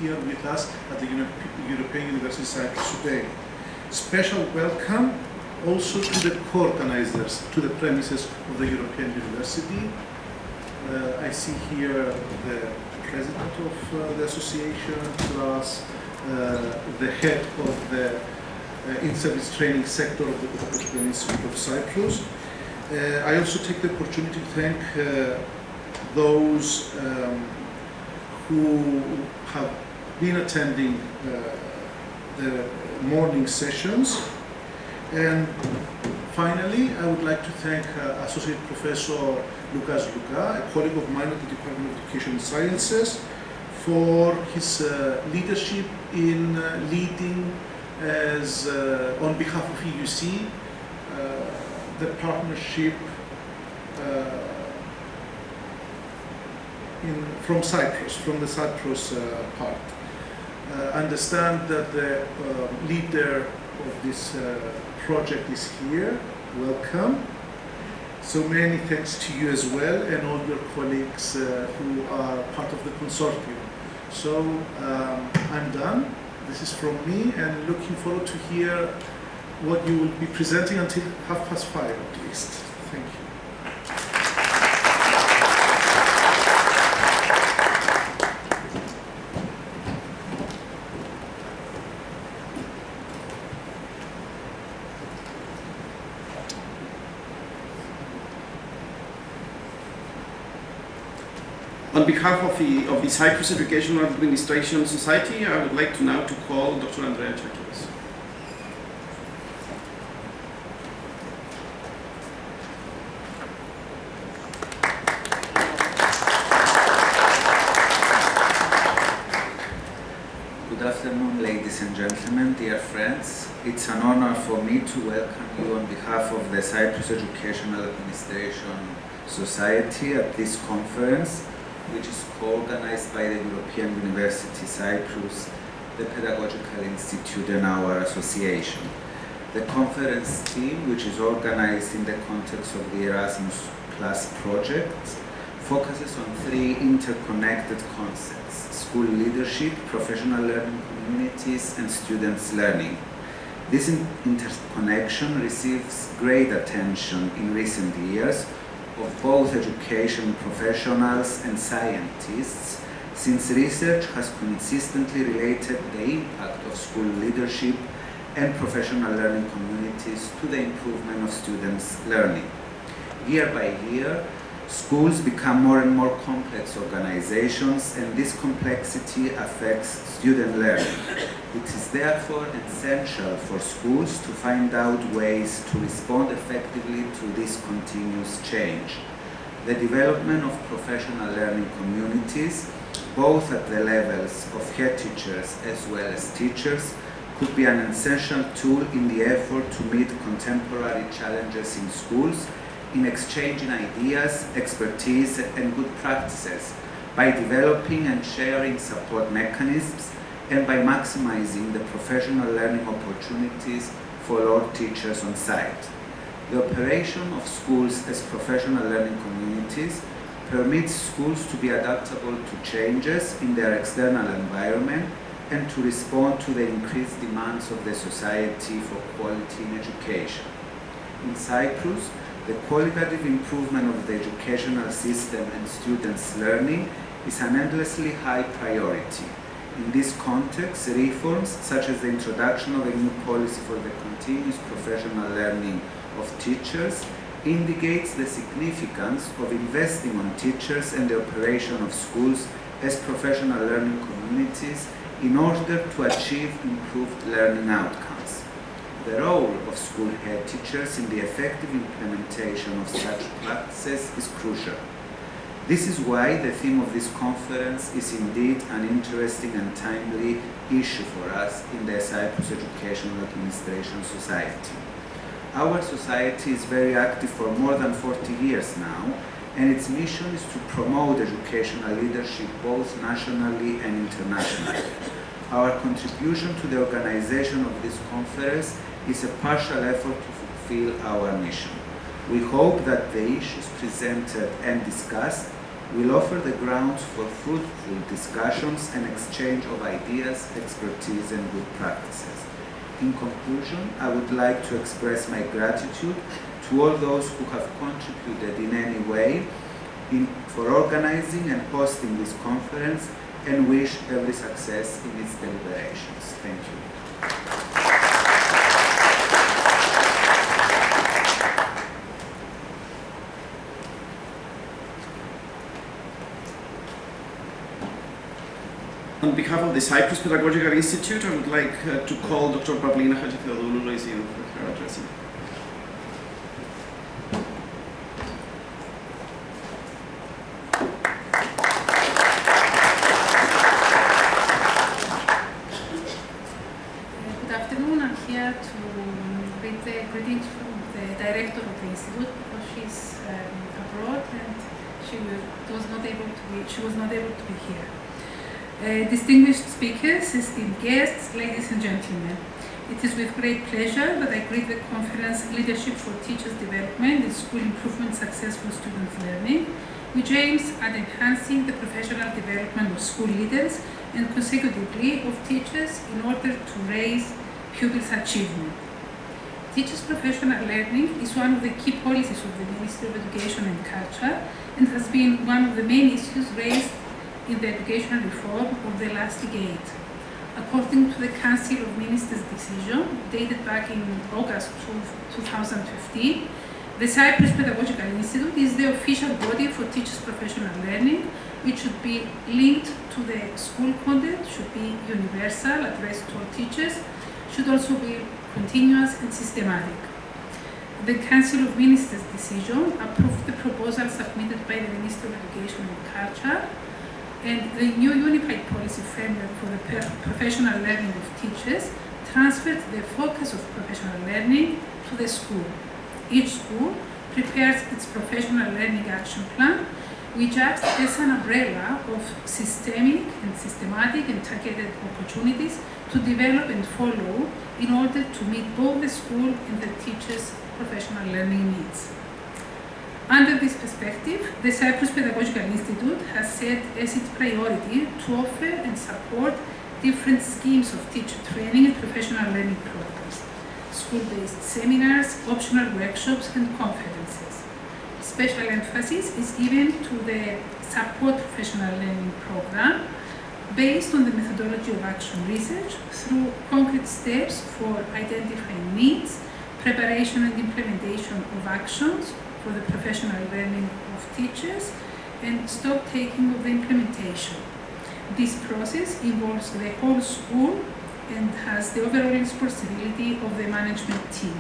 here with us at the European University Cyprus today. Special welcome also to the co-organizers, to the premises of the European University. I see here the president of the association, plus the head of the in-service training sector of the Pedagogical Institute of Cyprus. I also take the opportunity to thank those who have been attending the morning sessions. And finally, I would like to thank Associate Professor Lukas Luka, a colleague of mine at the Department of Education and Sciences, for his leadership in leading as, on behalf of EUC, the partnership from Cyprus, from the Cyprus part. I understand that the leader of this project is here. Welcome. So many thanks to you as well, and all your colleagues who are part of the consortium. So I'm done. This is from me, and looking forward to hear what you will be presenting until 5:30 at least. Thank you. On behalf of the Cyprus Educational Administration Society, I would like to now call Dr. Andrea Chakiris. Good afternoon, ladies and gentlemen, dear friends. It's an honor for me to welcome you on behalf of the Cyprus Educational Administration Society at this conference, which is co-organized by the European University Cyprus, the Pedagogical Institute, and our association. The conference theme, which is organized in the context of the Erasmus Plus project, focuses on three interconnected concepts: school leadership, professional learning communities, and students' learning. This interconnection receives great attention in recent years of both education professionals and scientists, since research has consistently related the impact of school leadership and professional learning communities to the improvement of students' learning. Year by year, schools become more and more complex organizations, and this complexity affects student learning. It is therefore essential for schools to find out ways to respond effectively to this continuous change. The development of professional learning communities, both at the levels of head teachers as well as teachers, could be an essential tool in the effort to meet contemporary challenges in schools, in exchanging ideas, expertise, and good practices, by developing and sharing support mechanisms, and by maximizing the professional learning opportunities for all teachers on site. The operation of schools as professional learning communities permits schools to be adaptable to changes in their external environment and to respond to the increased demands of the society for quality in education. In Cyprus, the qualitative improvement of the educational system and students' learning is an endlessly high priority. In this context, reforms such as the introduction of a new policy for the continuous professional learning of teachers indicates the significance of investing on teachers and the operation of schools as professional learning communities in order to achieve improved learning outcomes. The role of school head teachers in the effective implementation of such practices is crucial. This is why the theme of this conference is indeed an interesting and timely issue for us in the Cyprus Educational Administration Society. Our society is very active for more than 40 years now, and its mission is to promote educational leadership both nationally and internationally. Our contribution to the organization of this conference is a partial effort to fulfill our mission. We hope that the issues presented and discussed will offer the grounds for fruitful discussions and exchange of ideas, expertise, and good practices. In conclusion, I would like to express my gratitude to all those who have contributed in any way for organizing and hosting this conference, and wish every success in its deliberations. Thank you. On behalf of the Cyprus Pedagogical Institute, I would like to call Dr. Pavlina Hadjitheodoulou for her address. Good afternoon. I'm here to read the greetings from the director of the institute, because she's abroad and she was not able to be here. Distinguished speakers, esteemed guests, ladies and gentlemen, it is with great pleasure that I greet the conference Leadership for Teachers Development in School Improvement Successful Student Learning, which aims at enhancing the professional development of school leaders and consecutively of teachers in order to raise pupils' achievement. Teachers' professional learning is one of the key policies of the Ministry of Education and Culture and has been one of the main issues raised in the educational reform of the last decade. According to the Council of Ministers decision, dated back in August 2015, the Cyprus Pedagogical Institute is the official body for teachers' professional learning, which should be linked to the school content, should be universal, addressed to all teachers, should also be continuous and systematic. The Council of Ministers decision approved the proposal submitted by the Ministry of Education and Culture, and the new unified policy framework for the professional learning of teachers transferred the focus of professional learning to the school. Each school prepares its professional learning action plan, which acts as an umbrella of systemic and systematic and targeted opportunities to develop and follow in order to meet both the school and the teachers' professional learning needs. Under this perspective, the Cyprus Pedagogical Institute has set as its priority to offer and support different schemes of teacher training and professional learning programs, school-based seminars, optional workshops, and conferences. Special emphasis is given to the support professional learning program based on the methodology of action research through concrete steps for identifying needs, preparation and implementation of actions for the professional learning of teachers, and stock-taking of the implementation. This process involves the whole school and has the overall responsibility of the management team.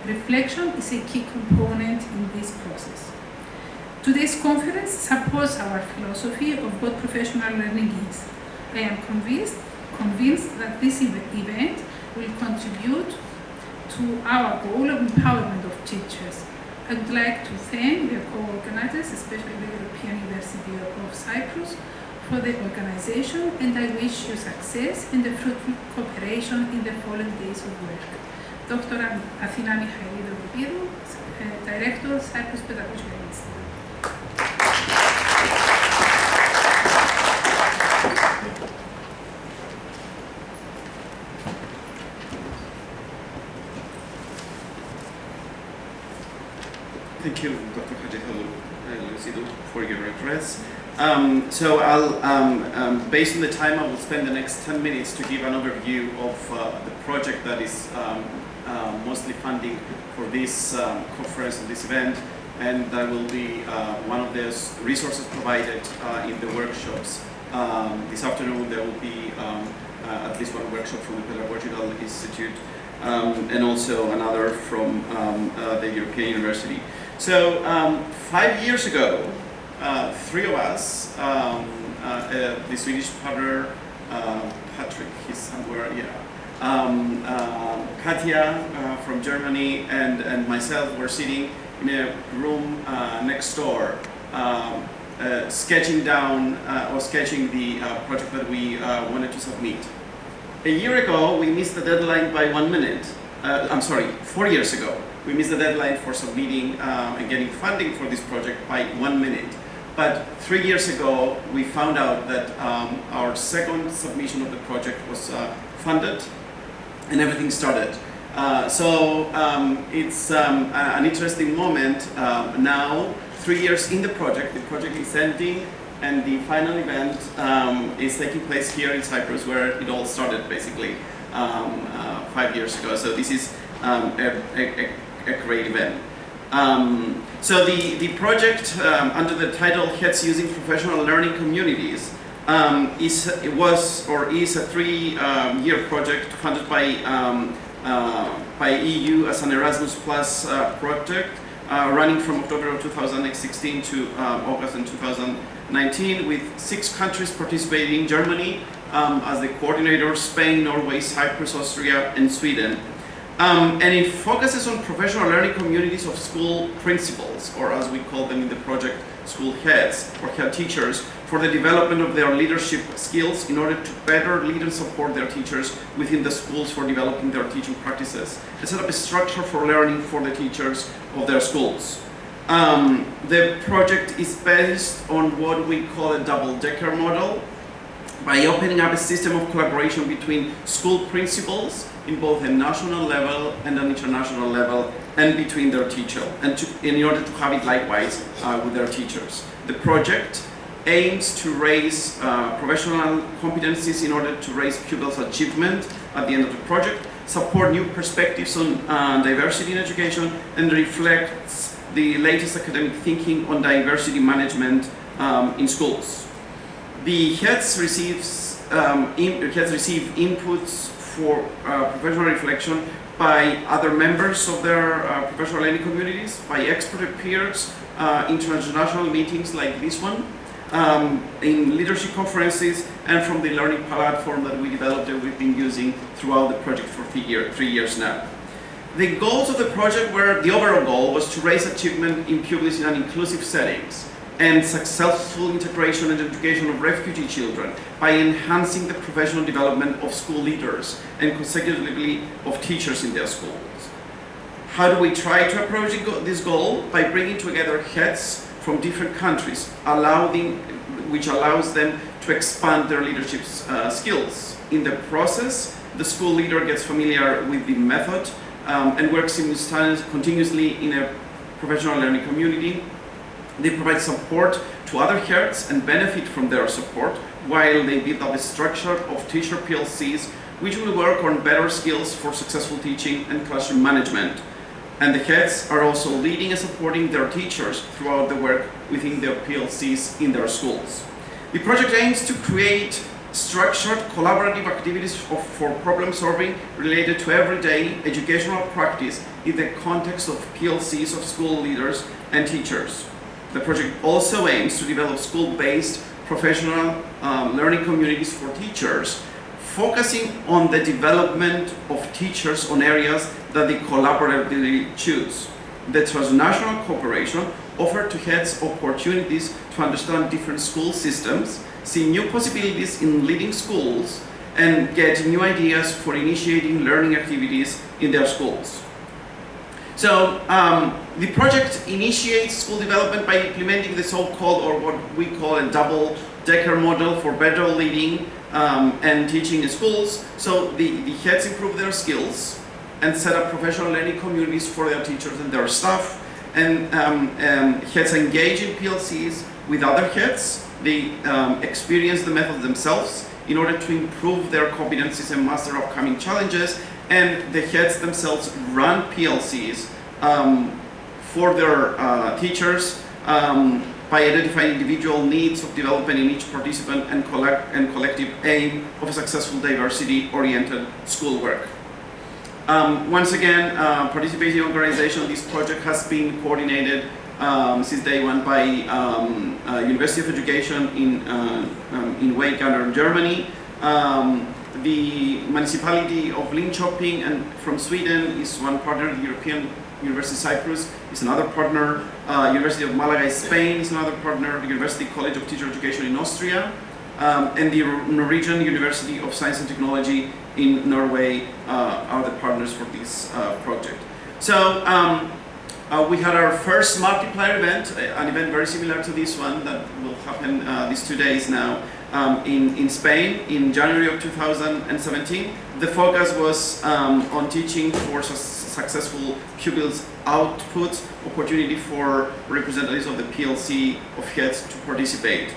Reflection is a key component in this process. Today's conference supports our philosophy of what professional learning is. I am convinced that this event will contribute to our goal of empowerment of teachers. I would like to thank the co-organizers, especially the European University of Cyprus, for the organization, and I wish you success and the fruitful cooperation in the following days of work. Dr. Athina Michailidou, Director, Cyprus Pedagogical Institute. Thank you, Dr. Hadjitheodoulou, for your address. So I'll, based on the time, I will spend the next 10 minutes to give an overview of the project that is mostly funding for this conference and this event, and that will be one of the resources provided in the workshops. This afternoon there will be at least one workshop from the Pedagogical Institute and also another from the European University. So 5 years ago, three of us, the Swedish partner, Patrick, he's somewhere, Katja from Germany, and myself were sitting in a room next door, sketching down or sketching the project that we wanted to submit. A year ago, we missed the deadline by 1 minute. 4 years ago, we missed the deadline for submitting and getting funding for this project by 1 minute. But 3 years ago, we found out that our second submission of the project was funded, and everything started. It's an interesting moment now. 3 years in the project is ending, and the final event is taking place here in Cyprus, where it all started basically 5 years ago. So this is a great event. So the project under the title Heads Using Professional Learning Communities is a 3-year project funded by EU as an Erasmus Plus project, running from October of 2016 to August in 2019, with 6 countries participating: Germany as the coordinator, Spain, Norway, Cyprus, Austria, and Sweden. And it focuses on professional learning communities of school principals, or as we call them in the project, school heads or head teachers, for the development of their leadership skills in order to better lead and support their teachers within the schools for developing their teaching practices, and set up a structure for learning for the teachers of their schools. The project is based on what we call a double-decker model, by opening up a system of collaboration between school principals in both a national level and an international level, and between their teacher, and in order to have it likewise with their teachers. The project aims to raise professional competencies in order to raise pupils' achievement at the end of the project, support new perspectives on diversity in education, and reflects the latest academic thinking on diversity management in schools. The heads receive inputs for professional reflection by other members of their professional learning communities, by expert peers, international meetings like this one, in leadership conferences, and from the learning platform that we developed that we've been using throughout the project for 3 years now. The goals of the project the overall goal was to raise achievement in pupils in an inclusive settings, and successful integration and education of refugee children by enhancing the professional development of school leaders and consecutively of teachers in their schools. How do we try to approach this goal? By bringing together heads from different countries, which allows them to expand their leadership skills. In the process, the school leader gets familiar with the method and works continuously in a professional learning community. They provide support to other heads and benefit from their support, while they build up a structure of teacher PLCs, which will work on better skills for successful teaching and classroom management. And the heads are also leading and supporting their teachers throughout the work within their PLCs in their schools. The project aims to create structured collaborative activities for problem solving related to everyday educational practice in the context of PLCs of school leaders and teachers. The project also aims to develop school-based professional learning communities for teachers, focusing on the development of teachers on areas that they collaboratively choose. The transnational cooperation offered to heads opportunities to understand different school systems, see new possibilities in leading schools, and get new ideas for initiating learning activities in their schools. So the project initiates school development by implementing the so-called, or what we call, a double-decker model for better leading and teaching in schools. So the heads improve their skills and set up professional learning communities for their teachers and their staff. And heads engage in PLCs with other heads. They experience the method themselves in order to improve their competencies and master upcoming challenges. And the heads themselves run PLCs for their teachers by identifying individual needs of development in each participant and collective aim of a successful diversity-oriented schoolwork. Once again, participating organization, this project has been coordinated since day one by University of Education in Weimar, Germany. The municipality of Linköping and from Sweden is one partner. The European University Cyprus is another partner. University of Malaga, Spain is another partner. The University College of Teacher Education in Austria, and the Norwegian University of Science and Technology in Norway are the partners for this project. So We had our first multiplier event, an event very similar to this one that will happen these 2 days now in Spain in January of 2017. The focus was on teaching for successful pupils output, opportunity for representatives of the PLC of HEADS to participate.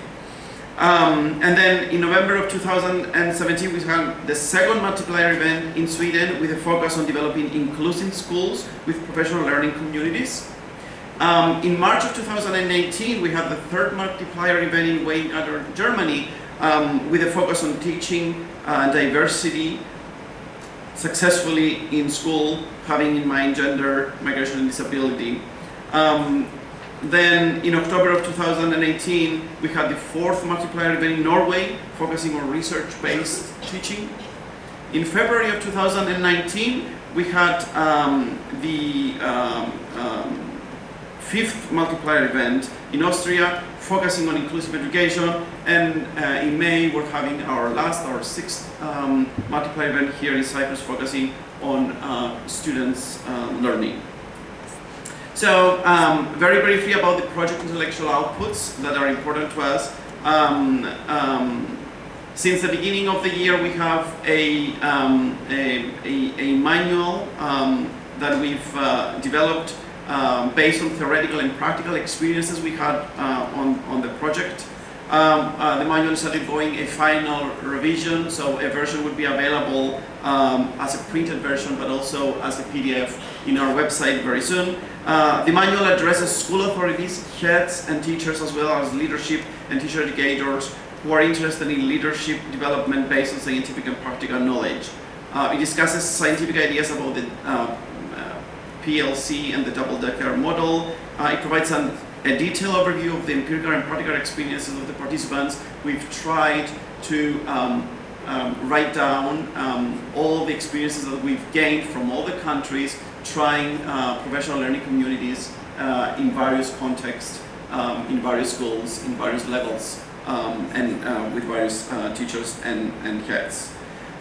And then in November of 2017, we had the second multiplier event in Sweden with a focus on developing inclusive schools with professional learning communities. In March of 2018, we had the third multiplier event in Weingarten, Germany, with a focus on teaching diversity successfully in school, having in mind gender, migration, and disability. Then in October of 2018, we had the fourth multiplier event in Norway, focusing on research-based teaching. In February of 2019, we had the fifth multiplier event in Austria, focusing on inclusive education. And in May, we're having our sixth multiplier event here in Cyprus, focusing on students' learning. So, very briefly about the project intellectual outputs that are important to us. Since the beginning of the year, we have a manual that we've developed based on theoretical and practical experiences we had on the project. The manual is undergoing a final revision, so a version would be available as a printed version, but also as a PDF in our website very soon. The manual addresses school authorities, heads, and teachers, as well as leadership and teacher educators who are interested in leadership development based on scientific and practical knowledge. It discusses scientific ideas about the PLC and the double-decker model. It provides a detailed overview of the empirical and practical experiences of the participants. We've tried to write down all the experiences that we've gained from all the countries, trying professional learning communities in various contexts, in various schools, in various levels, and with various teachers and heads.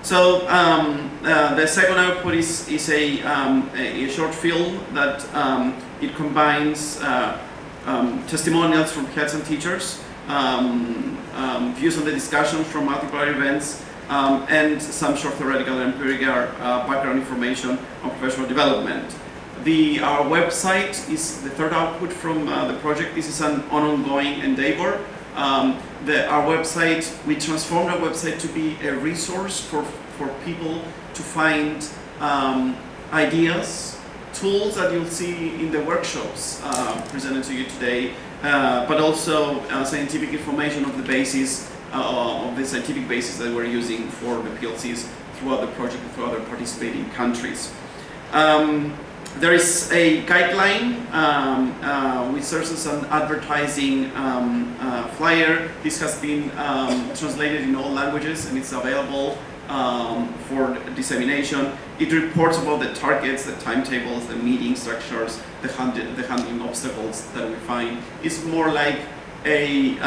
So the second output is a short film that it combines testimonials from heads and teachers, views on the discussion from multiple events, and some short theoretical and empirical background information on professional development. Our website is the third output from the project. This is an ongoing endeavor. Our website, we transformed our website to be a resource for people to find ideas, tools that you'll see in the workshops presented to you today, but also scientific information of the basis, of the scientific basis that we're using for the PLCs throughout the project, throughout the participating countries. There is a guideline which serves as an advertising flyer. This has been translated in all languages and it's available for dissemination. It reports about the targets, the timetables, the meeting structures, the handling obstacles that we find. It's more like an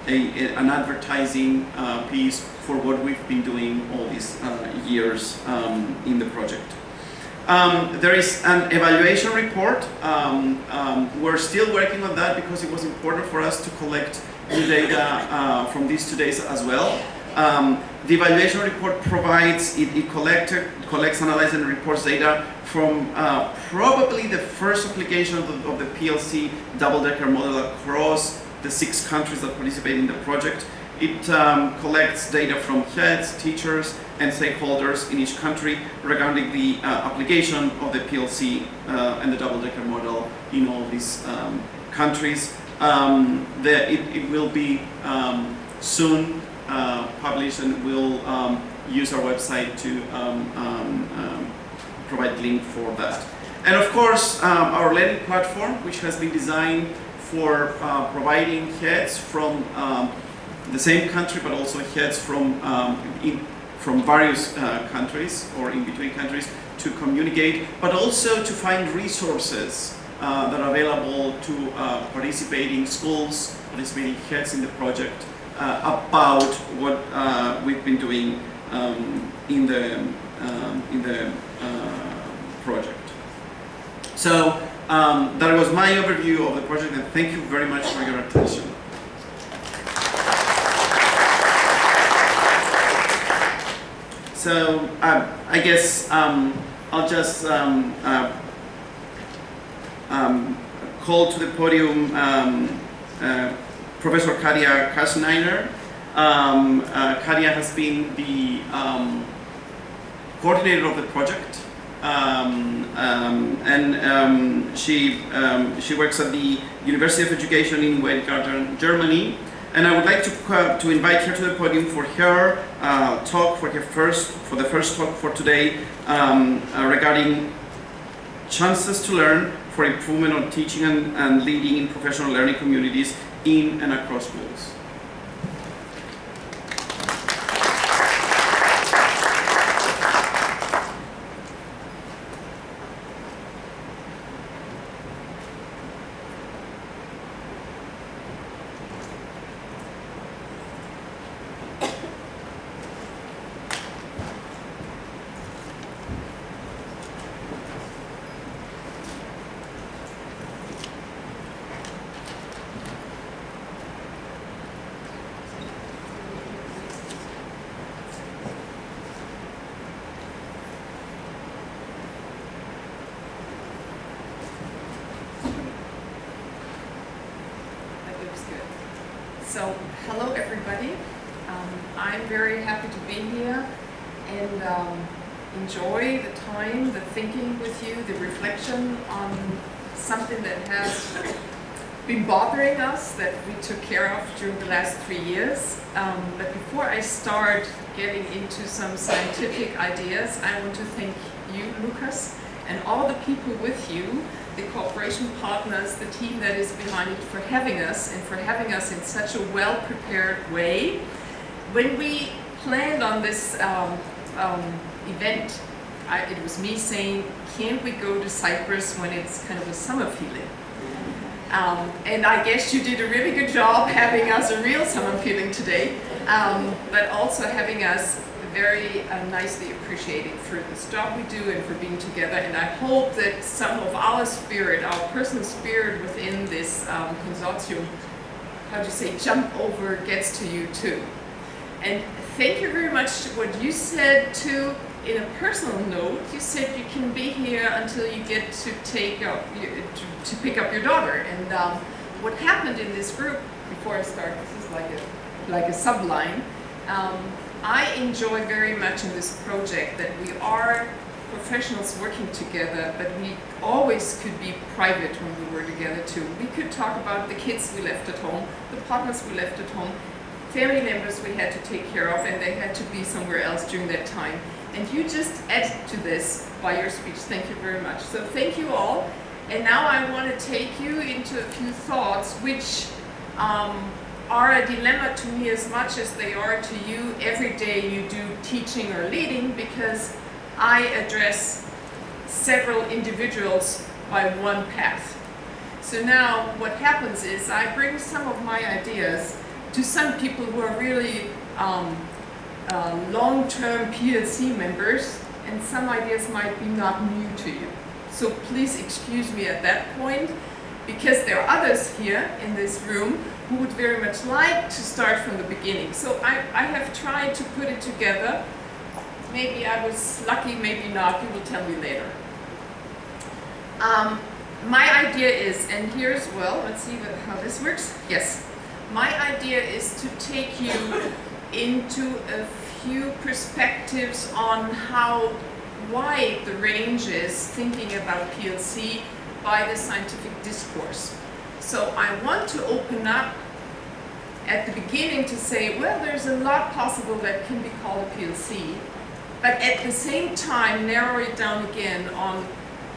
advertising piece for what we've been doing all these years in the project. There is an evaluation report. We're still working on that because it was important for us to collect new data from these 2 days as well. The evaluation report provides, it collects, analyzes, and reports data from probably the first application of the PLC double-decker model across the 6 countries that participate in the project. It collects data from heads, teachers, and stakeholders in each country regarding the application of the PLC and the double-decker model in all these countries. It will be soon published, and we'll use our website to provide link for that. And of course, our learning platform, which has been designed for providing heads from the same country, but also heads from various countries or in between countries to communicate, but also to find resources that are available to participating schools, participating heads in the project about what we've been doing in the project. So That was my overview of the project, and thank you very much for your attention. So I guess I'll just call to the podium Professor Katia Kaschneiner. Katia has been the coordinator of the project, and she works at the University of Education in Weingarten, Germany. And I would like to invite her to the podium for her talk, for the first talk for today, regarding chances to learn for improvement on teaching and leading in professional learning communities in and across schools. So, hello everybody. I'm very happy to be here and enjoy the time, the thinking with you, the reflection on something that has been bothering us that we took care of during the last 3 years. But before I start getting into some scientific ideas, I want to thank you, Lucas, and all the people with you, the cooperation partners, the team that is behind it, for having us and for having us in such a well-prepared way. When we planned on this event, it was me saying, can't we go to Cyprus when it's kind of a summer feeling? And I guess you did a really good job having us a real summer feeling today, but also having us very nicely appreciated for this job we do and for being together. And I hope that some of our spirit, our personal spirit within this consortium, how do you say, jump over, gets to you too. And thank you very much. What you said too, in a personal note, you said you can be here until you get to to pick up your daughter. And what happened in this group, before I start, this is like a subline. I enjoy very much in this project that we are professionals working together, but we always could be private when we were together too. We could talk about the kids we left at home, the partners we left at home, family members we had to take care of, and they had to be somewhere else during that time. And you just added to this by your speech. Thank you very much. So thank you all. And now I want to take you into a few thoughts which are a dilemma to me as much as they are to you every day you do teaching or leading, because I address several individuals by one path. So now what happens is I bring some of my ideas to some people who are really long-term PLC members, and some ideas might be not new to you. So please excuse me at that point, because there are others here in this room who would very much like to start from the beginning. So I have tried to put it together. Maybe I was lucky, maybe not, you will tell me later. My idea is, and here's, well, let's see how this works. Yes, my idea is to take you into a few perspectives on how wide the range is thinking about PLC by the scientific discourse. So I want to open up at the beginning to say, well, there's a lot possible that can be called a PLC, but at the same time narrow it down again on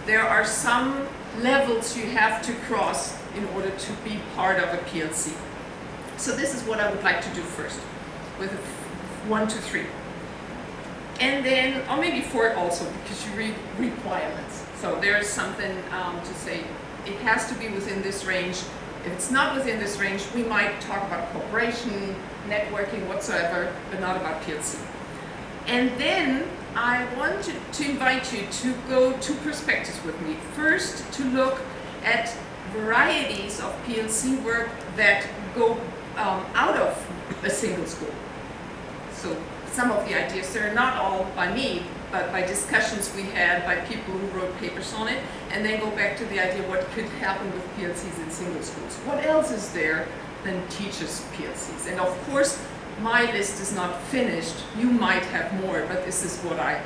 there are some levels you have to cross in order to be part of a PLC. So this is what I would like to do first, with 1, 2, 3. And then, or maybe 4 also, because you read requirements. So there's something to say, it has to be within this range. If it's not within this range, we might talk about cooperation, networking, whatsoever, but not about PLC. And then I wanted to invite you to go 2 perspectives with me. First, to look at varieties of PLC work that go out of a single school. So some of the ideas, they're not all by me, but by discussions we had by people who wrote papers on it, and then go back to the idea what could happen with PLCs in single schools. What else is there than teachers' PLCs? And of course, my list is not finished. You might have more, but this is what I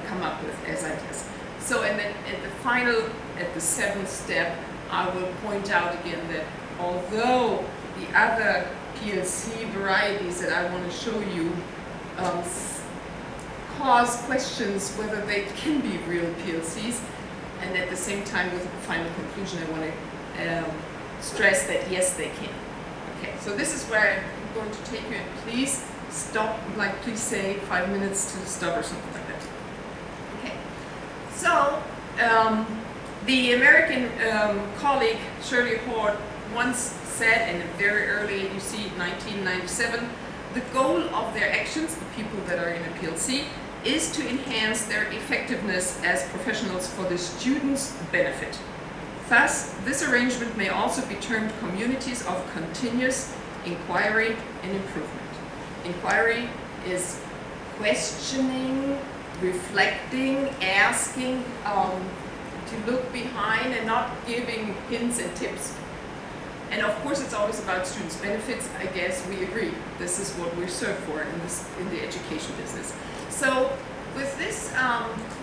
come up with as ideas. So, and then at the final, at the 7th step, I will point out again that although the other PLC varieties that I want to show you cause questions whether they can be real PLCs, and at the same time with the final conclusion I want to stress that yes, they can. Okay, so this is where I'm going to take you, and please stop, like please say 5 minutes to stop or something like that. Okay, so the American colleague Shirley Hord once said, and very early, you see 1997, the goal of their actions, the people that are in a PLC, is to enhance their effectiveness as professionals for the students' benefit. Thus, this arrangement may also be termed communities of continuous inquiry and improvement. Inquiry is questioning, reflecting, asking, to look behind and not giving hints and tips. And of course, it's always about students' benefits. I guess we agree. This is what we're served for in the education business. So with this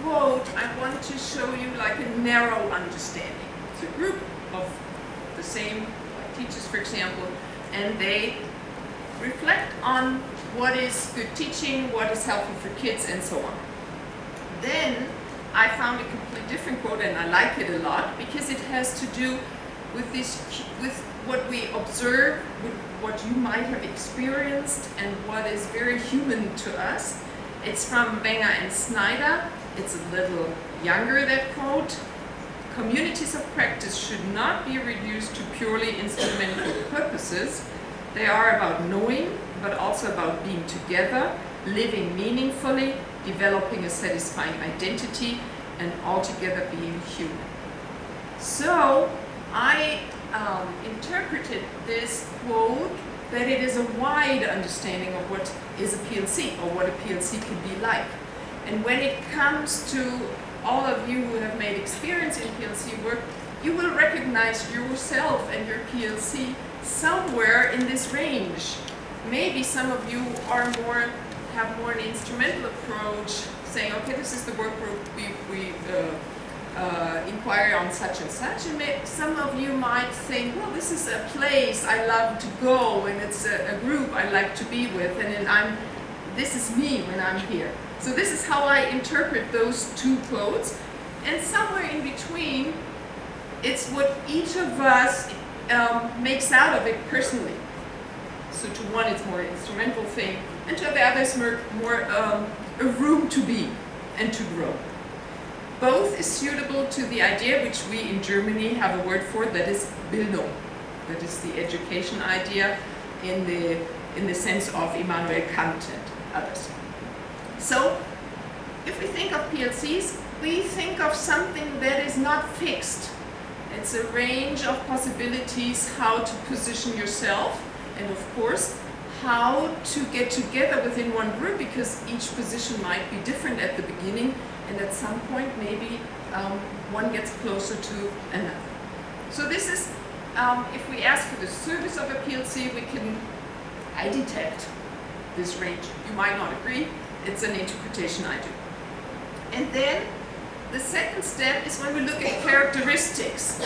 quote, I want to show you like a narrow understanding. It's a group of the same like teachers, for example, and they reflect on what is good teaching, what is helpful for kids, and so on. Then I found a completely different quote, and I like it a lot because it has to do with what we observe, with what you might have experienced, and what is very human to us. It's from Wenger and Snyder. It's a little younger, that quote. Communities of practice should not be reduced to purely instrumental purposes. They are about knowing, but also about being together, living meaningfully, developing a satisfying identity, and altogether being human. So I interpreted this quote that it is a wide understanding of what is a PLC or what a PLC can be like. And when it comes to all of you who have made experience in PLC work, you will recognize yourself and your PLC somewhere in this range. Maybe some of you are have more an instrumental approach, saying, okay, this is the work group, we inquire on such and such, and some of you might think, well, this is a place I love to go, and it's a group I like to be with, and this is me when I'm here. So this is how I interpret those two quotes, and somewhere in between, it's what each of us makes out of it personally. So to one, it's more an instrumental thing, and to the others, more a room to be and to grow. Both is suitable to the idea which we in Germany have a word for, that is Bildung. That is the education idea in the sense of Immanuel Kant and others. So if we think of PLCs, we think of something that is not fixed. It's a range of possibilities how to position yourself, and of course how to get together within one group, because each position might be different at the beginning, and at some point maybe one gets closer to another. So this is, if we ask for the service of a PLC, I detect this range. You might not agree, it's an interpretation I do. And then the second step is when we look at characteristics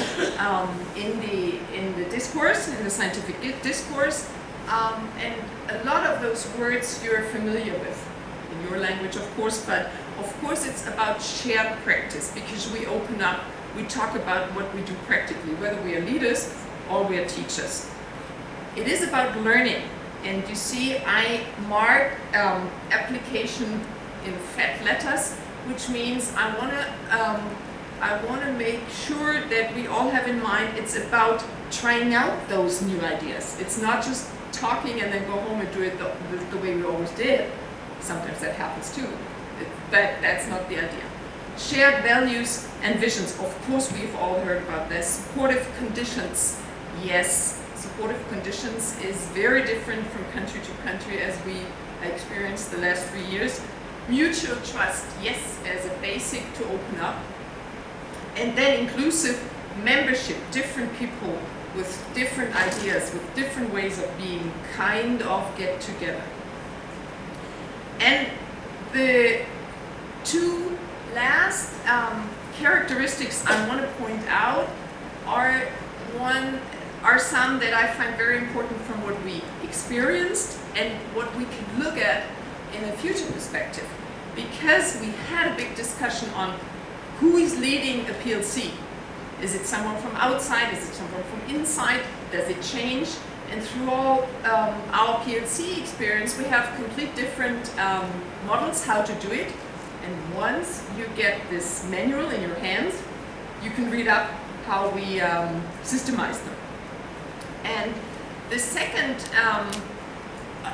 in the discourse, in the scientific discourse, and a lot of those words you're familiar with in your language, of course, but of course it's about shared practice, because we open up, we talk about what we do practically, whether we are leaders or we are teachers. It is about learning, and you see I mark application in fat letters, which means I want to make sure that we all have in mind it's about trying out those new ideas. It's not just talking and then go home and do it the way we always did. Sometimes that happens too, but that's not the idea. shared values and visions. Of course, we've all heard about this. Supportive conditions, yes. Supportive conditions is very different from country to country, as we experienced the last 3 years. Mutual trust, yes, as a basic to open up. And then inclusive membership, different people with different ideas, with different ways of being, kind of get together. And the two last characteristics I want to point out are some that I find very important from what we experienced and what we can look at in a future perspective. Because we had a big discussion on who is leading a PLC. Is it someone from outside? Is it someone from inside? Does it change? And through all our PLC experience, we have complete different models how to do it. And once you get this manual in your hands, you can read up how we systemize them. And the second,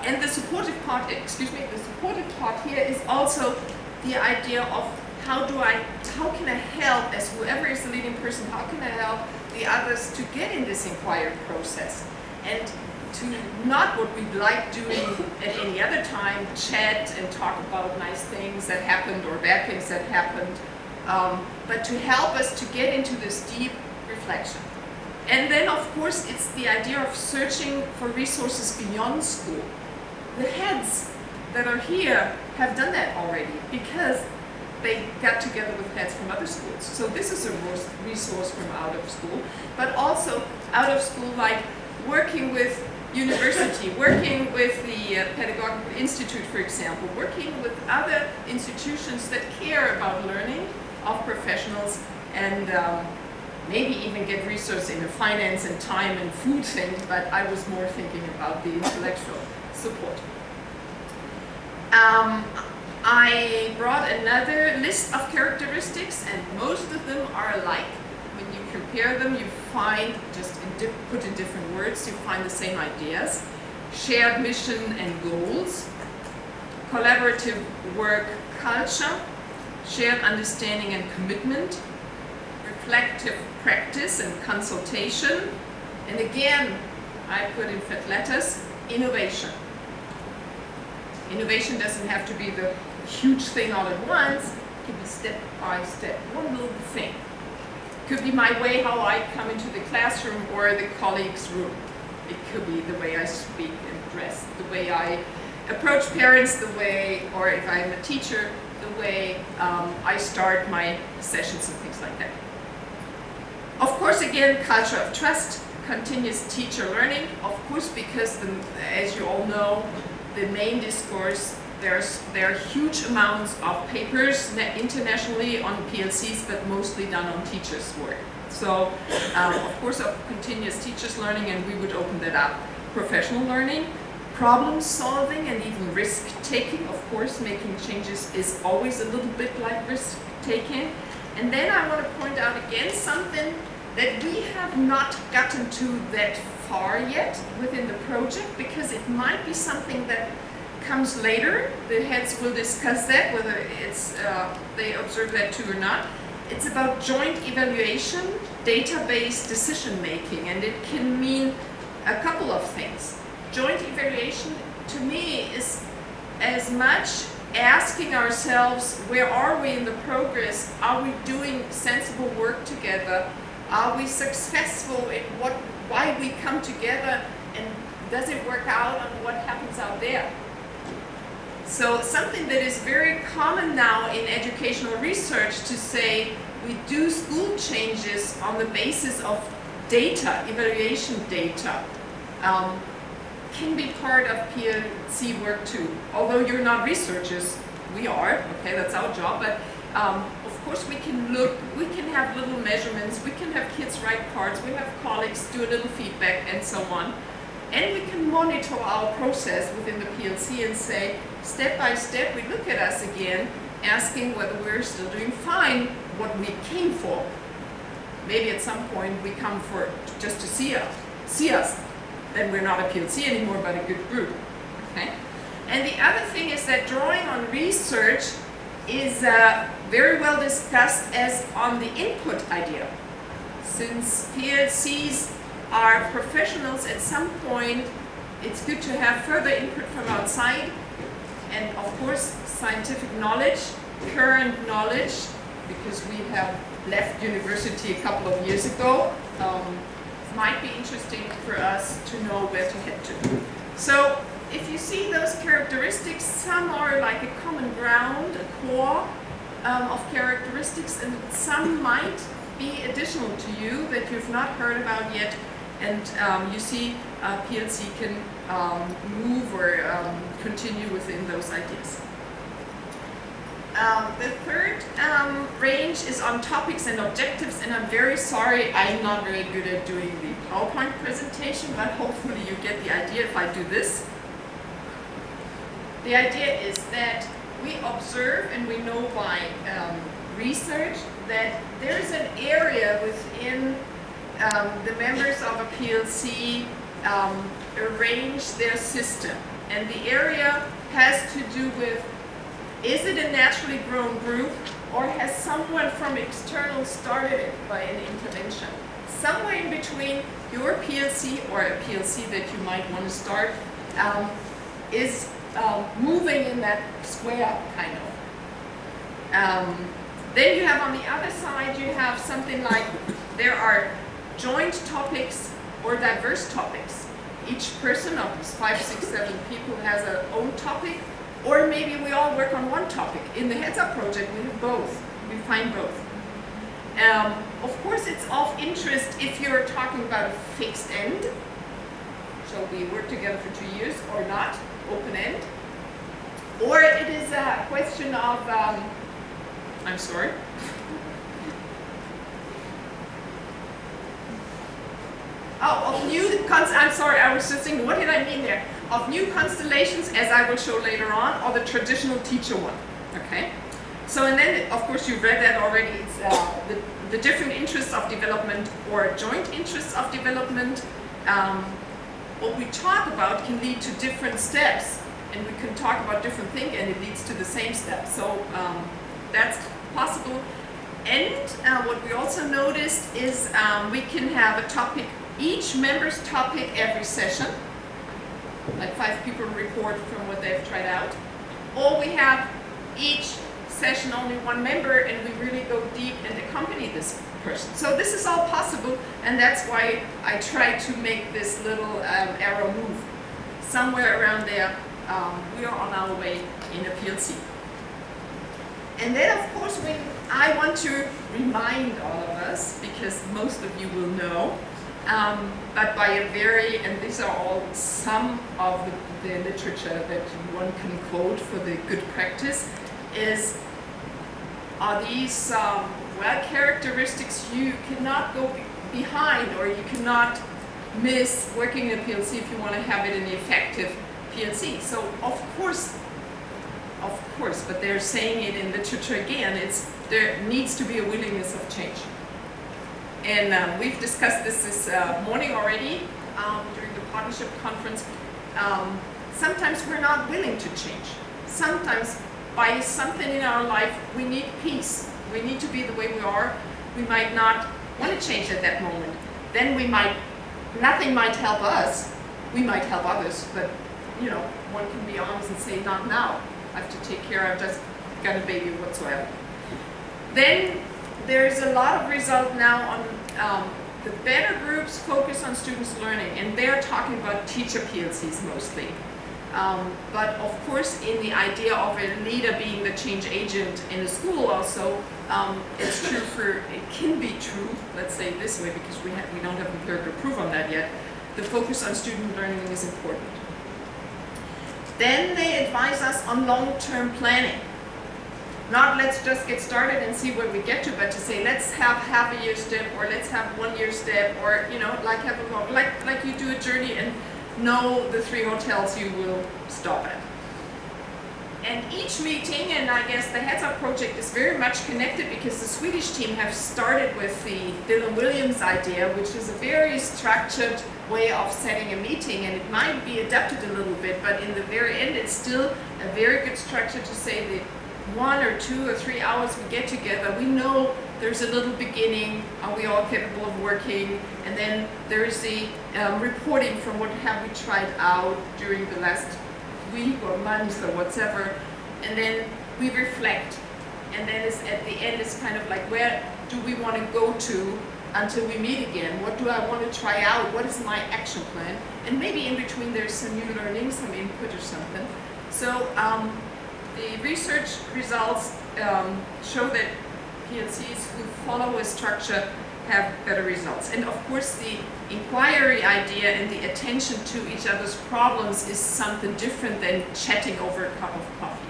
and the supportive part, the supportive part here is also the idea of how can I help, as whoever is the leading person, how can I help the others to get in this inquiry process? And to not what we'd like doing at any other time, chat and talk about nice things that happened or bad things that happened, but to help us to get into this deep reflection. And then, of course, it's the idea of searching for resources beyond school. The heads that are here have done that already because they got together with heads from other schools. So this is a resource from out of school, but also out of school, like working with university, working with the Pedagogical Institute, for example, working with other institutions that care about learning of professionals, and maybe even get resource in the finance and time and food thing, but I was more thinking about the intellectual support. I brought another list of characteristics, and most of them are alike. When you compare them, you find, just put in different words, you find the same ideas. Shared mission and goals, collaborative work culture, shared understanding and commitment, reflective practice and consultation, and again, I put in fat letters, innovation. Innovation doesn't have to be the huge thing all at once. It can be step by step, one little thing. It could be my way how I come into the classroom or the colleague's room. It could be the way I speak and dress, the way I approach parents, the way, or if I'm a teacher, the way I start my sessions and things like that. Of course, again, culture of trust, continuous teacher learning, of course, because as you all know, the main discourse, there are huge amounts of papers internationally on PLCs, but mostly done on teachers' work. So, of course, of continuous teachers learning, and we would open that up. Professional learning, problem solving, and even risk taking. Of course, making changes is always a little bit like risk taking. And then I want to point out again something that we have not gotten to that far yet within the project, because it might be something that comes later. The heads will discuss that, whether it's they observe that too or not. It's about joint evaluation, data-based decision making, and it can mean a couple of things. Joint evaluation to me is as much asking ourselves, where are we in the progress? Are we doing sensible work together? Are we successful in why we come together, and does it work out on what happens out there? So something that is very common now in educational research to say we do school changes on the basis of data, evaluation data, can be part of PLC work too. Although you're not researchers, we are, okay, that's our job, but of course we can look, we can have little measurements, we can have kids write cards, we have colleagues do a little feedback and so on. And we can monitor our process within the PLC and say, step by step, we look at us again, asking whether we're still doing fine what we came for. Maybe at some point we come for just to see us. Then we're not a PLC anymore, but a good group. Okay? And the other thing is that drawing on research, is very well discussed as on the input idea. Since PLCs are professionals, at some point it's good to have further input from outside, and of course scientific knowledge, current knowledge, because we have left university a couple of years ago, might be interesting for us to know where to head to. So if you see those characteristics, some are like a common ground, a core of characteristics, and some might be additional to you that you've not heard about yet, and you see PLC can move or continue within those ideas. The third range is on topics and objectives, and I'm very sorry, I'm not very good at doing the PowerPoint presentation, but hopefully you get the idea if I do this. The idea is that we observe and we know by research that there's an area within the members of a PLC arrange their system, and the area has to do with, is it a naturally grown group, or has someone from external started it by an intervention? Somewhere in between your PLC or a PLC that you might want to start is moving in that square, kind of. Then you have on the other side, you have something like there are joint topics or diverse topics. Each person of these 5, 6, 7 people has their own topic, or maybe we all work on one topic. In the HeadsUP project, we have both. We find both. Of course, it's of interest if you're talking about a fixed end. Shall we work together for 2 years or not? Open end. Or it is a question of, I'm sorry. Oh, of new, I'm sorry, I was just thinking, what did I mean there? Of new constellations, as I will show later on, or the traditional teacher one, okay? So, and then, of course, you've read that already, it's the different interests of development or joint interests of development. What we talk about can lead to different steps, and we can talk about different things, and it leads to the same step. So, that's possible. And what we also noticed is we can have a topic, each member's topic every session, like 5 people report from what they've tried out. Or we have each session only 1 member, and we really go deep and accompany this person. So this is all possible, and that's why I try to make this little arrow move. Somewhere around there, we are on our way in a PLC. And then, of course, when I want to remind all of us, because most of you will know, but by a very, and these are all some of the literature that one can quote for the good practice, are these well characteristics you cannot go behind, or you cannot miss working in a PLC if you want to have it in the effective PLC. So of course, but they're saying it in literature again, there needs to be a willingness of change. And we've discussed this morning already during the partnership conference. Sometimes we're not willing to change. Sometimes by something in our life, we need peace. We need to be the way we are. We might not want to change at that moment. Then nothing might help us. We might help others, but you know, one can be honest and say, not now. I have to take care, I've just got a baby whatsoever. Then there's a lot of result now on the better groups focus on students learning, and they're talking about teacher PLCs mostly. But of course, in the idea of a leader being the change agent in a school also, it's true it can be true, let's say it this way, because we don't have empirical proof on that yet. The focus on student learning is important. Then they advise us on long-term planning. Not let's just get started and see where we get to, but to say let's have half-a-year step, or let's have 1-year step, or you know, like have a long, like you do a journey and know the 3 hotels you will stop at. And each meeting, and I guess the HeadsUP project is very much connected because the Swedish team have started with the Dylan Williams idea, which is a very structured way of setting a meeting, and it might be adapted a little bit, but in the very end it's still a very good structure to say the 1 or 2 or 3 hours we get together, we know there's a little beginning, are we all capable of working, and then there's the reporting from what have we tried out during the last week or month or whatever, and then we reflect, and then at the end it's kind of like, where do we want to go to until we meet again? What do I want to try out? What is my action plan? And maybe in between there's some new learning, some input or something. So the research results show that PLCs who follow a structure have better results. And of course the inquiry idea and the attention to each other's problems is something different than chatting over a cup of coffee.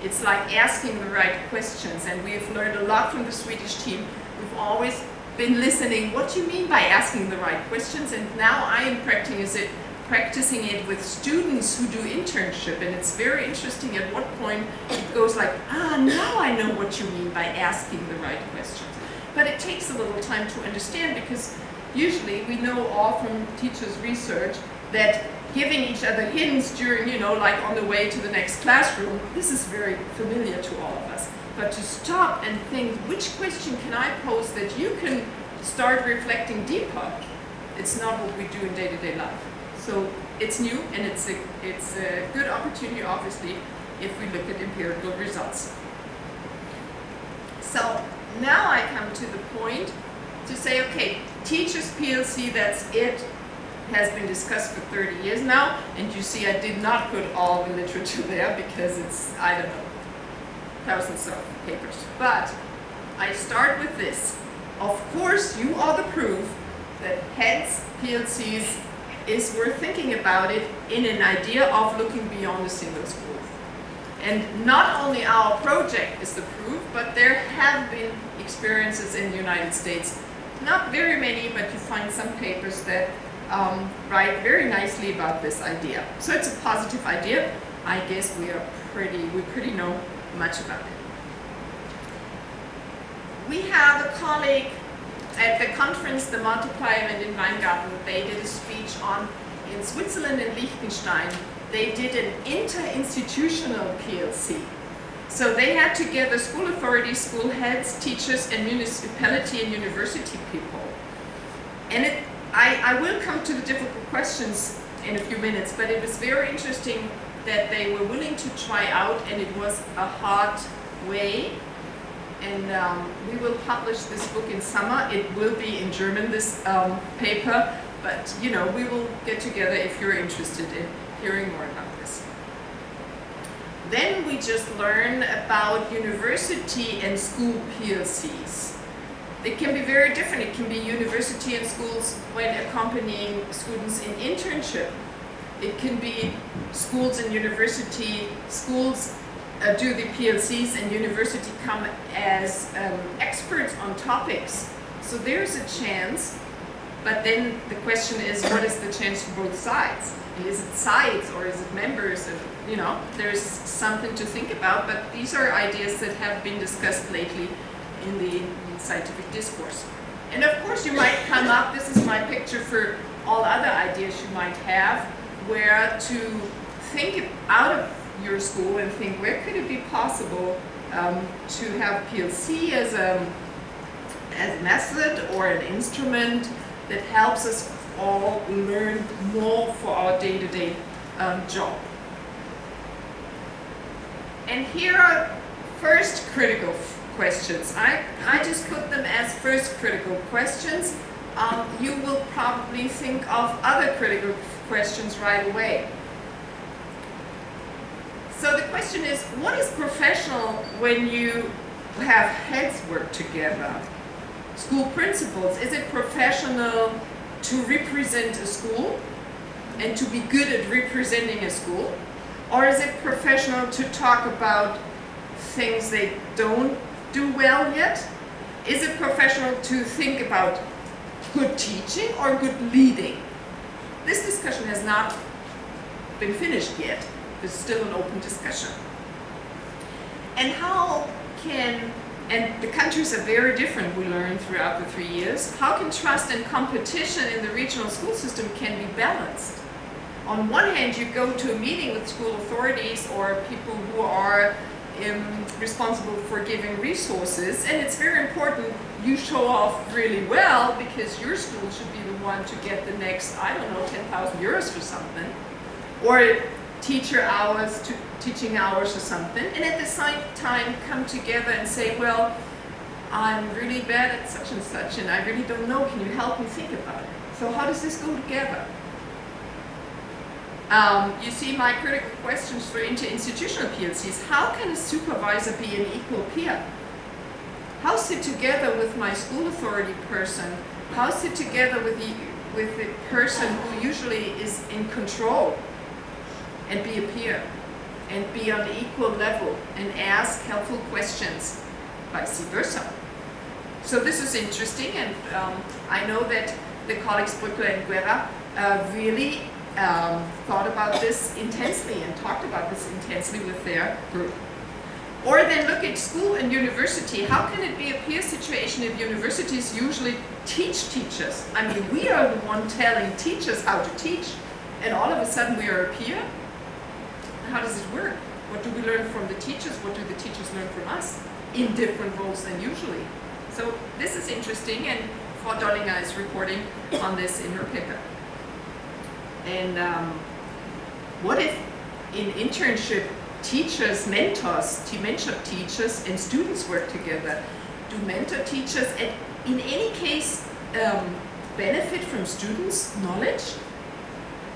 It's like asking the right questions, and we've learned a lot from the Swedish team. We've always been listening, what do you mean by asking the right questions? And now I am practicing it with students who do internship, and it's very interesting at what point it goes like, now I know what you mean by asking the right questions. But it takes a little time to understand, because usually we know all from teachers' research that giving each other hints during, like on the way to the next classroom, this is very familiar to all of us. But to stop and think, which question can I pose that you can start reflecting deeper? It's not what we do in day-to-day life. So it's new, and it's a good opportunity, obviously, if we look at empirical results. So now I come to the point to say, okay, teachers PLC, that's it, has been discussed for 30 years now, and you see I did not put all the literature there because it's, I don't know, thousands of papers. But I start with this. Of course, you are the proof that HeadsUP PLCs is worth thinking about it in an idea of looking beyond a single school. And not only our project is the proof, but there have been experiences in the United States. Not very many, but you find some papers that write very nicely about this idea. So it's a positive idea. I guess we pretty know much about it. We have a colleague at the conference, the Multiply event in Weingarten. They did a speech on, in Switzerland and Liechtenstein, they did an inter-institutional PLC. So they had together school authorities, school heads, teachers, and municipality and university people. And I will come to the difficult questions in a few minutes, but it was very interesting that they were willing to try out, and it was a hard way. And we will publish this book in summer. It will be in German, this paper, but we will get together if you're interested in hearing more about this. Then we just learn about university and school PLCs. They can be very different. It can be university and schools when accompanying students in internship. It can be schools and university, schools do the PLCs and university come as experts on topics. So there's a chance, but then the question is, what is the chance for both sides? And is it sides or is it members? And, there's something to think about, but these are ideas that have been discussed lately in the scientific discourse. And of course you might come up, this is my picture for all other ideas you might have, where to think out of your school and think, where could it be possible to have PLC as a method or an instrument that helps us all learn more for our day-to-day job. And here are first critical questions. I just put them as first critical questions. You will probably think of other critical questions right away. So the question is, what is professional when you have heads work together? School principals, is it professional to represent a school and to be good at representing a school? Or is it professional to talk about things they don't do well yet? Is it professional to think about good teaching or good leading? This discussion has not been finished yet. There's still an open discussion. And and the countries are very different, we learned throughout the 3 years. How can trust and competition in the regional school system can be balanced? On one hand, you go to a meeting with school authorities or people who are responsible for giving resources, and it's very important you show off really well because your school should be the one to get the next, I don't know, 10,000 euros for something, or teacher hours to teaching hours or something, and at the same time come together and say, well, I'm really bad at such and such and I really don't know, can you help me think about it? So how does this go together? You see my critical questions for inter-institutional PLCs. How can a supervisor be an equal peer? How sit together with my school authority person? How sit together with the person who usually is in control and be a peer and be on the equal level and ask helpful questions, vice versa. So this is interesting, and I know that the colleagues Brückler and Guerra really thought about this intensely and talked about this intensely with their group. Or then look at school and university. How can it be a peer situation if universities usually teach teachers? I mean, we are the one telling teachers how to teach, and all of a sudden we are a peer? How does it work? What do we learn from the teachers? What do the teachers learn from us in different roles than usually? So this is interesting, and Frau Dollinger is reporting on this in her paper. And what if in internship teachers, mentors, mentor teachers and students work together? Do mentor teachers in any case benefit from students' knowledge?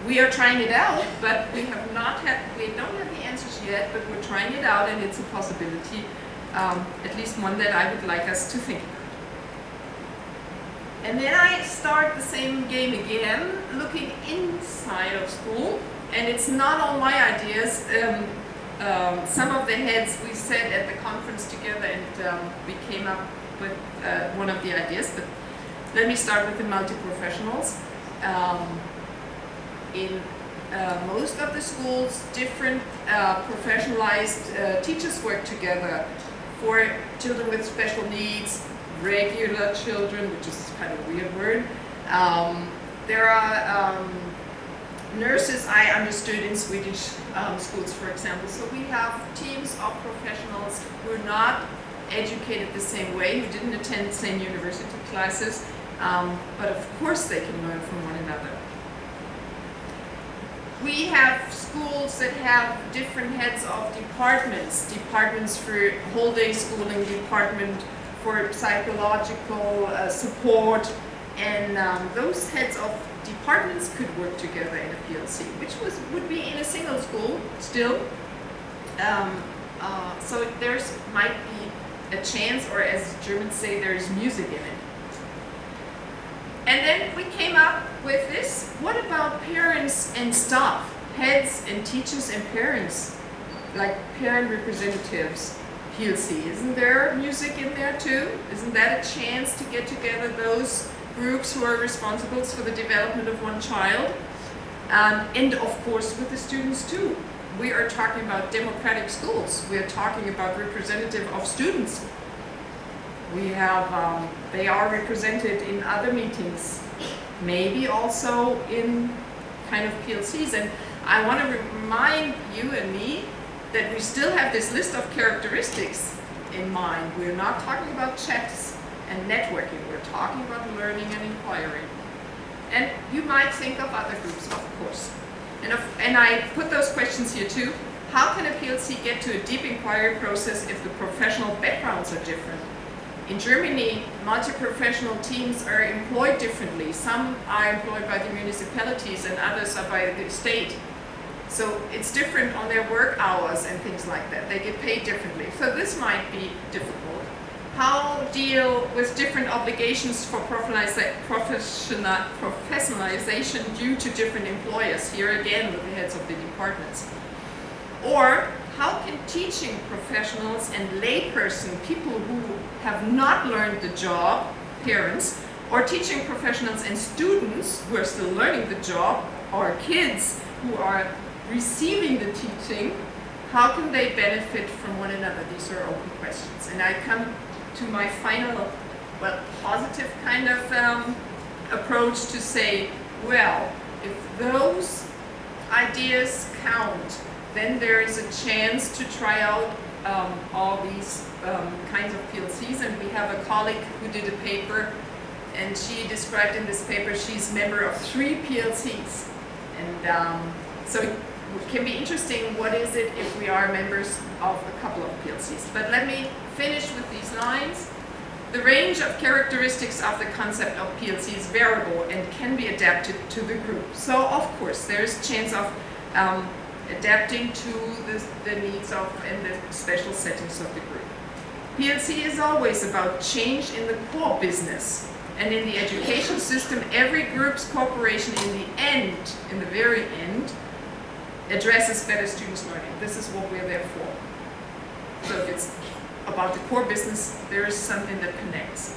We are trying it out, but we don't have the answers yet, but we're trying it out, and it's a possibility, at least one that I would like us to think about. And then I start the same game again, looking inside of school, and it's not all my ideas. Some of the heads we sat at the conference together, and we came up with one of the ideas, but let me start with the multi-professionals. In most of the schools, different professionalized teachers work together for children with special needs, regular children, which is kind of a weird word. There are nurses, I understood, in Swedish schools, for example. So we have teams of professionals who are not educated the same way, who didn't attend the same university classes, but of course they can learn from one another. We have schools that have different heads of departments for whole day schooling, department for psychological support, and those heads of departments could work together in a PLC, which would be in a single school still. So there's might be a chance, or as Germans say, there's music in it. And then we came up with this. What about parents and staff, heads and teachers and parents, like parent representatives, PLC? Isn't there music in there too? Isn't that a chance to get together those groups who are responsible for the development of one child? And of course with the students too. We are talking about democratic schools. We are talking about representative of students. We have, they are represented in other meetings, maybe also in kind of PLCs. And I want to remind you and me that we still have this list of characteristics in mind. We're not talking about checks and networking. We're talking about learning and inquiry. And you might think of other groups, of course. And I put those questions here too. How can a PLC get to a deep inquiry process if the professional backgrounds are different? In Germany, multi-professional teams are employed differently. Some are employed by the municipalities and others are by the state. So it's different on their work hours and things like that. They get paid differently. So this might be difficult. How deal with different obligations for professionalization due to different employers, here again with the heads of the departments. Or how can teaching professionals and layperson, people who have not learned the job, parents, or teaching professionals and students who are still learning the job, or kids who are receiving the teaching, how can they benefit from one another? These are open questions. And I come to my final, well, positive kind of approach to say, well, if those ideas count, then there is a chance to try out all these kinds of PLCs, and we have a colleague who did a paper, and she described in this paper she's member of 3 PLCs. And so it can be interesting, what is it if we are members of a couple of PLCs. But let me finish with these lines. The range of characteristics of the concept of PLC is variable and can be adapted to the group. So of course there's a chance of adapting to the needs of and the special settings of the group. PLC is always about change in the core business. And in the education system, every group's cooperation in the very end, addresses better students' learning. This is what we're there for. So if it's about the core business, there is something that connects.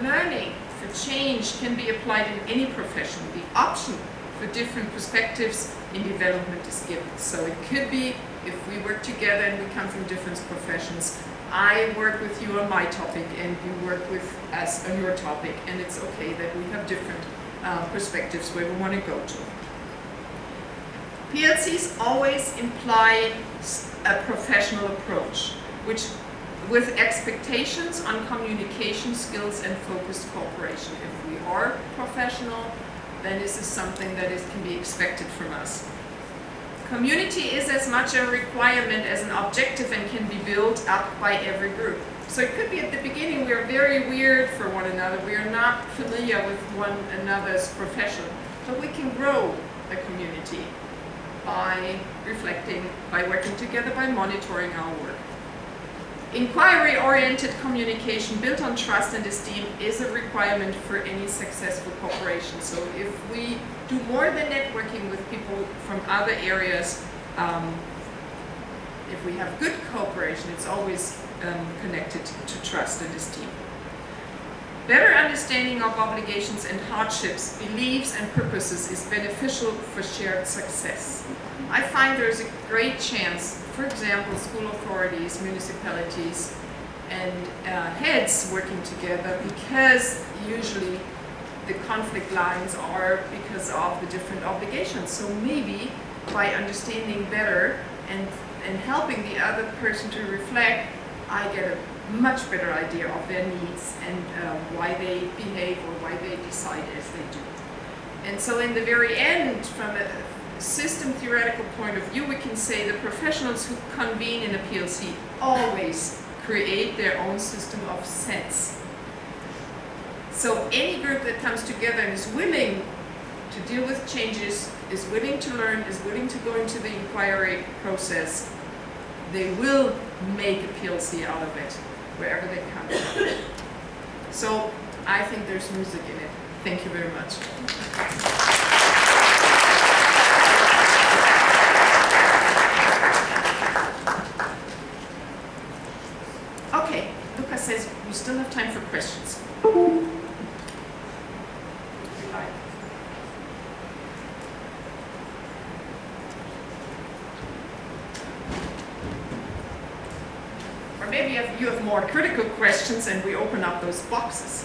Learning for change can be applied in any profession. The option for different perspectives in development is given. So it could be, if we work together and we come from different professions, I work with you on my topic and you work with us on your topic, and it's okay that we have different perspectives where we want to go to. PLCs always imply a professional approach, which with expectations on communication skills and focused cooperation. If we are professional, then this is something that can be expected from us. Community is as much a requirement as an objective and can be built up by every group. So it could be at the beginning we are very weird for one another, we are not familiar with one another's profession, but we can grow a community by reflecting, by working together, by monitoring our work. Inquiry-oriented communication built on trust and esteem is a requirement for any successful cooperation. So if we do more than networking with people from other areas, if we have good cooperation, it's always connected to trust and esteem. Better understanding of obligations and hardships, beliefs and purposes is beneficial for shared success. I find there's a great chance, for example, school authorities, municipalities, and heads working together, because usually the conflict lines are because of the different obligations. So maybe by understanding better and helping the other person to reflect, I get a much better idea of their needs and why they behave or why they decide as they do. And so in the very end, from a system theoretical point of view, we can say the professionals who convene in a PLC always create their own system of sense. So any group that comes together and is willing to deal with changes, is willing to learn, is willing to go into the inquiry process, they will make a PLC out of it, wherever they come from. So I think there's music in it. Thank you very much. Okay, Luca says we still have time for questions. Or maybe you have more critical questions and we open up those boxes.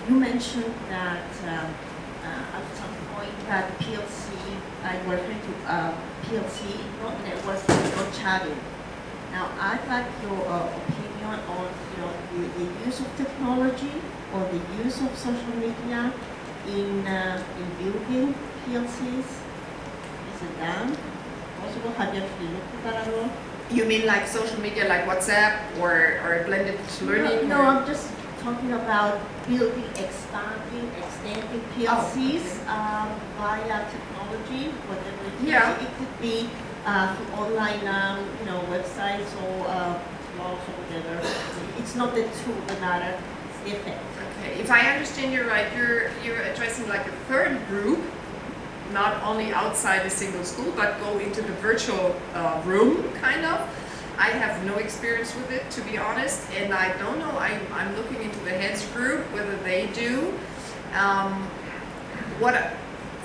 You mentioned that at some point that PLC, you were referring to PLC, not networking, not chatting. Now, I'd like your opinion on the use of technology or the use of social media in building PLCs. Is it done? Possible? Have you actually looked at that at all? You mean like social media, like WhatsApp or blended learning? No, I'm just talking about building, extending PLCs via technology, whatever it is. Yeah. It could be through online, websites or blogs or whatever. It's not the tool that matters, it's the effect. Okay, if I understand you right, you're addressing like a third group, not only outside a single school, but go into the virtual room, kind of. I have no experience with it, to be honest, and I don't know. I'm looking into the heads group, whether they do.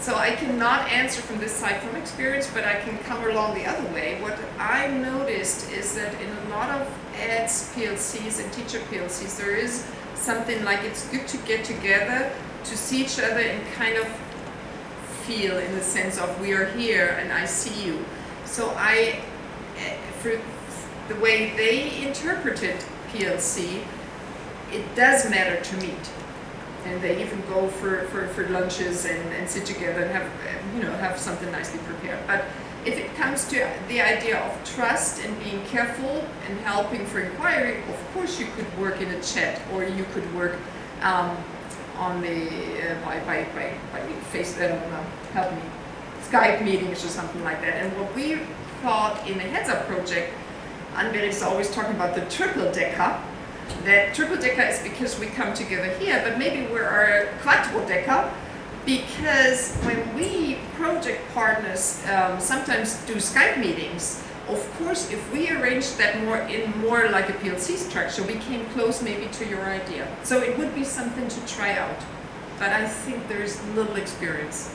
So I cannot answer from this side from experience, but I can come along the other way. What I noticed is that in a lot of eds PLCs and teacher PLCs, there is something like it's good to get together, to see each other and kind of feel in the sense of we are here and I see you. So for the way they interpreted PLC, it does matter to meet. And they even go for lunches and sit together and have something nicely prepared. But if it comes to the idea of trust and being careful and helping for inquiry, of course you could work in a chat, or you could work on the by face help me Skype meetings or something like that. And what we thought in the HeadsUP project, Anne-Berit is always talking about the triple decker. That triple decker is because we come together here, but maybe we're a quadruple decker, because when we project partners sometimes do Skype meetings, of course, if we arrange that more like a PLC structure, we came close maybe to your idea. So it would be something to try out, but I think there's little experience.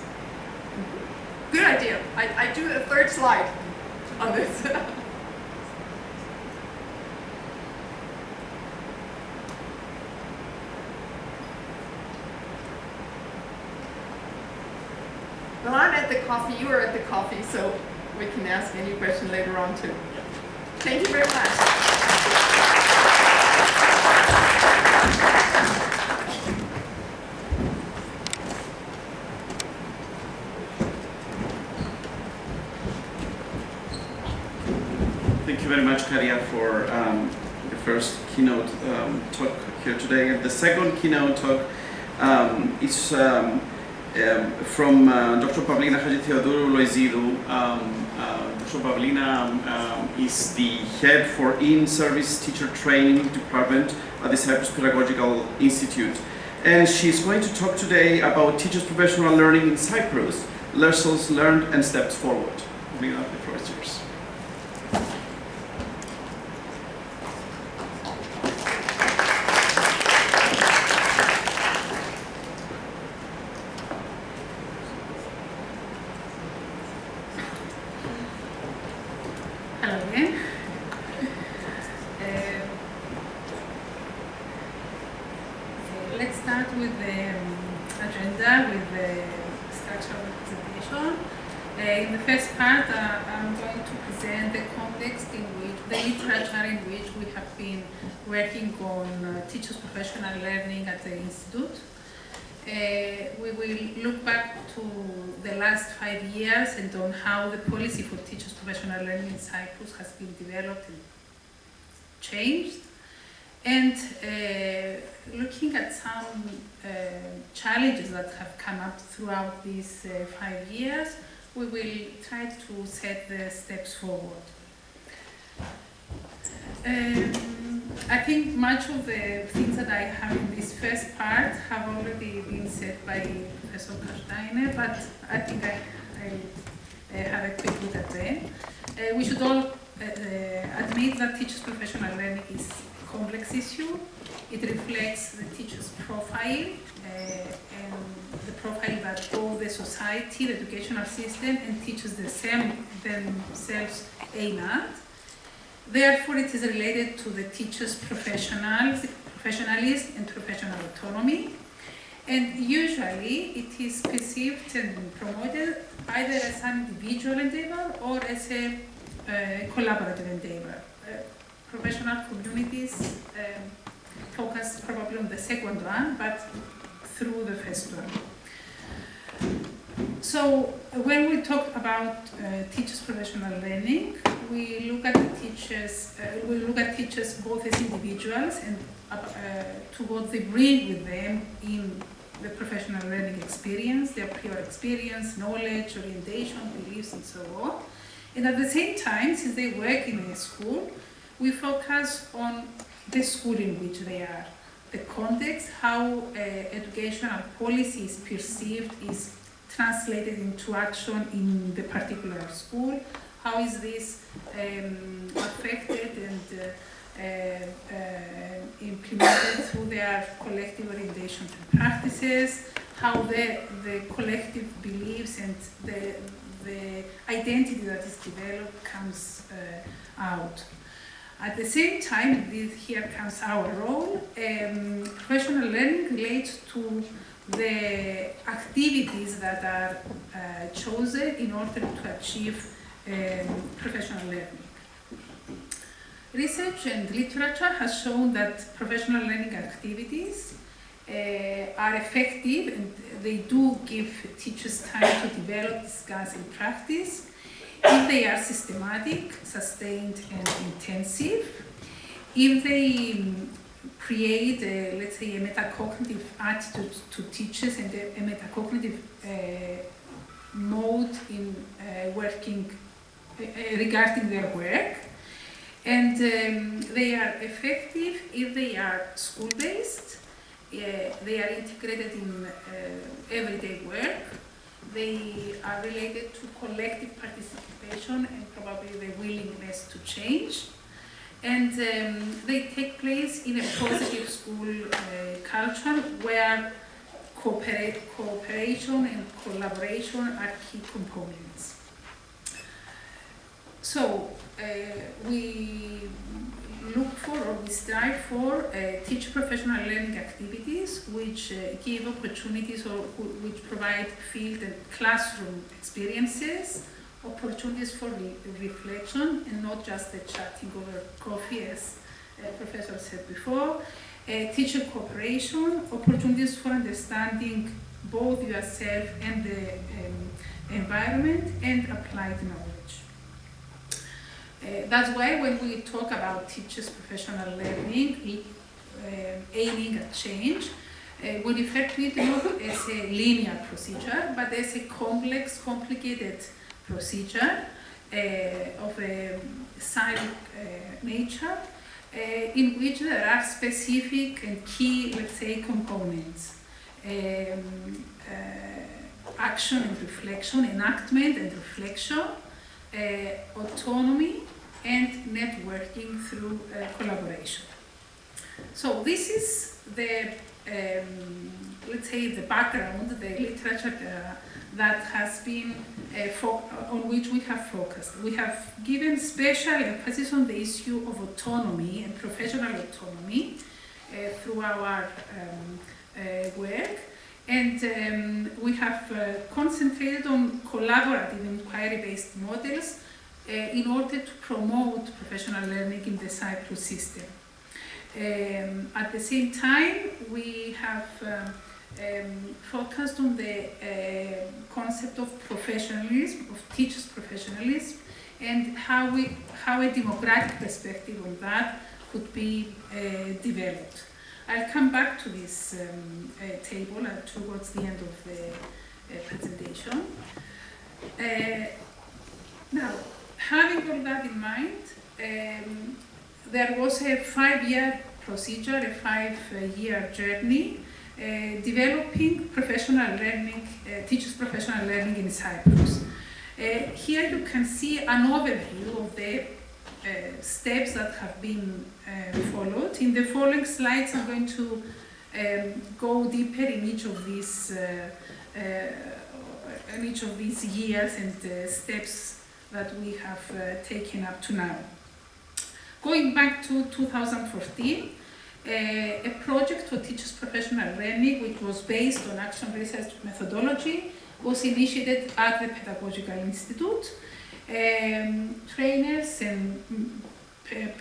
Good idea. I do a third slide on this. Well, I'm at the coffee, you are at the coffee, so we can ask any question later on too. Thank you very much. Thank you very much, Karia, for the first keynote talk here today. And the second keynote talk is from Dr. Pavlina Hadjitheodorou Loizidou. Dr. Pavlina is the head for in-service teacher training department at the Cyprus Pedagogical Institute. And she's going to talk today about teachers' professional learning in Cyprus, lessons learned and steps forward. Pavlina, the floor is yours. Let's start with the agenda, with the structure of the presentation. In the first part, I'm going to present the context in which, the literature in which we have been working on teachers' professional learning at the Institute. We will look back to the last 5 years and on how the policy for teachers' professional learning in Cyprus has been developed and changed. And looking at some challenges that have come up throughout these 5 years, we will try to set the steps forward. I think much of the things that I have in this first part have already been said by Professor Karsteiner, but I think I have a quick look at them. We should all admit that teachers' professional learning is a complex issue. It reflects the teacher's profile and the profile that both the society, the educational system, and teachers themselves aim at. Therefore, it is related to the teacher's professionalism and professional autonomy. And usually, it is perceived and promoted either as an individual endeavor or as a collaborative endeavor. Professional communities focus probably on the second one, but through the first one. So when we talk about teachers' professional learning, we look at the teachers. We look at teachers both as individuals and to what they bring with them in the professional learning experience, their prior experience, knowledge, orientation, beliefs, and so on. And at the same time, since they work in a school, we focus on the school in which they are, the context, how educational policy is perceived, is translated into action in the particular school, how is this affected and implemented through their collective orientations and practices, how the collective beliefs and the identity that is developed comes out. At the same time, here comes our role. Professional learning relates to the activities that are chosen in order to achieve professional learning. Research and literature has shown that professional learning activities are effective and they do give teachers time to develop, discuss, and practice if they are systematic, sustained, and intensive. If they create, let's say, a metacognitive attitude to teachers and a metacognitive mode in working regarding their work. And they are effective if they are school-based, they are integrated in everyday work, they are related to collective participation and probably the willingness to change. And they take place in a positive school culture where cooperation and collaboration are key components. So we look for or we strive for teach professional learning activities which give opportunities or which provide field and classroom experiences, opportunities for reflection and not just the chatting over coffee as Professor said before, teacher cooperation, opportunities for understanding both yourself and the environment, and applied knowledge. That's why when we talk about teachers' professional learning, aiming at change, we refer to it not as a linear procedure, but as a complex, complicated procedure of a scientific nature, in which there are specific and key, let's say, components. Action and reflection, enactment and reflection, autonomy, and networking through collaboration. So this is the, let's say, the background, the literature that has been, on which we have focused. We have given special emphasis on the issue of autonomy and professional autonomy through our work. And we have concentrated on collaborative inquiry-based models in order to promote professional learning in the Cyprus system. At the same time, we have focused on the concept of professionalism, of teachers' professionalism, and how a democratic perspective on that could be developed. I'll come back to this table towards the end of the presentation. Now, having all that in mind, there was a 5-year procedure, a 5-year journey, developing professional learning, teachers' professional learning in Cyprus. Here you can see an overview of the steps that have been followed. In the following slides, I'm going to go deeper in each of these years and steps that we have taken up to now. Going back to 2014, a project for teachers' professional learning, which was based on action research methodology, was initiated at the Pedagogical Institute. Trainers and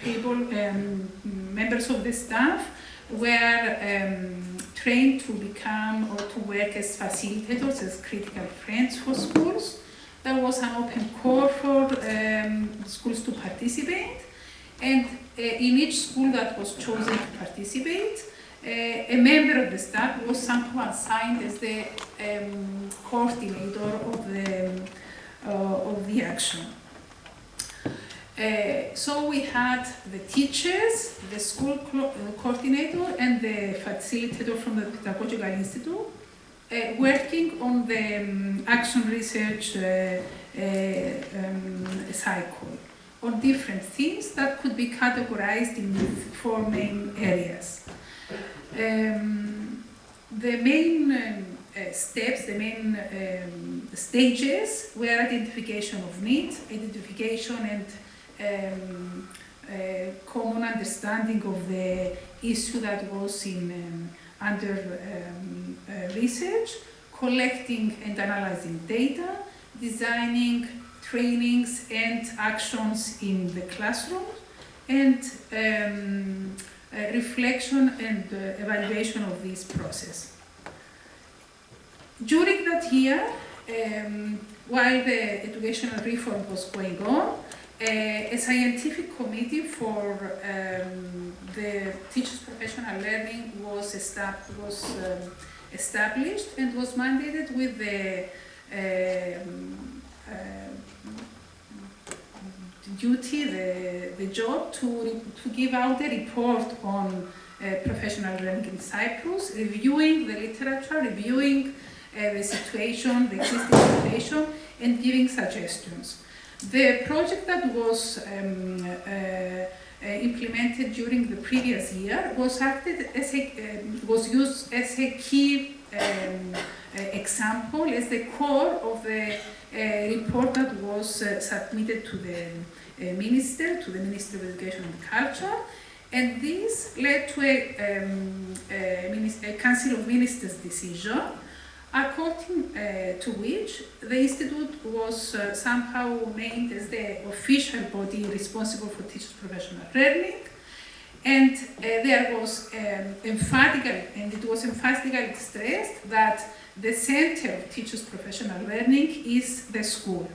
people, members of the staff were trained to become or to work as facilitators, as critical friends for schools. There was an open call for schools to participate, and in each school that was chosen to participate, a member of the staff was somehow assigned as the coordinator of the action. So we had the teachers, the school coordinator, and the facilitator from the Pedagogical Institute working on the action research cycle on different themes that could be categorized in 4 main areas. The main steps, the main stages were identification of needs, identification and common understanding of the issue that was under research, collecting and analyzing data, designing trainings and actions in the classroom, and reflection and evaluation of this process. During that year, while the educational reform was going on, a scientific committee for the teachers' professional learning was established and was mandated with the duty, the job to give out a report on professional learning in Cyprus, reviewing the literature, reviewing the situation, the existing situation, and giving suggestions. The project that was implemented during the previous year was used as a key example, as the core of the report that was submitted to the Minister of Education and Culture, and this led to a Council of Ministers decision, according to which the Institute was somehow named as the official body responsible for teachers' professional learning, and it was emphatically stressed that the center of teachers' professional learning is the school.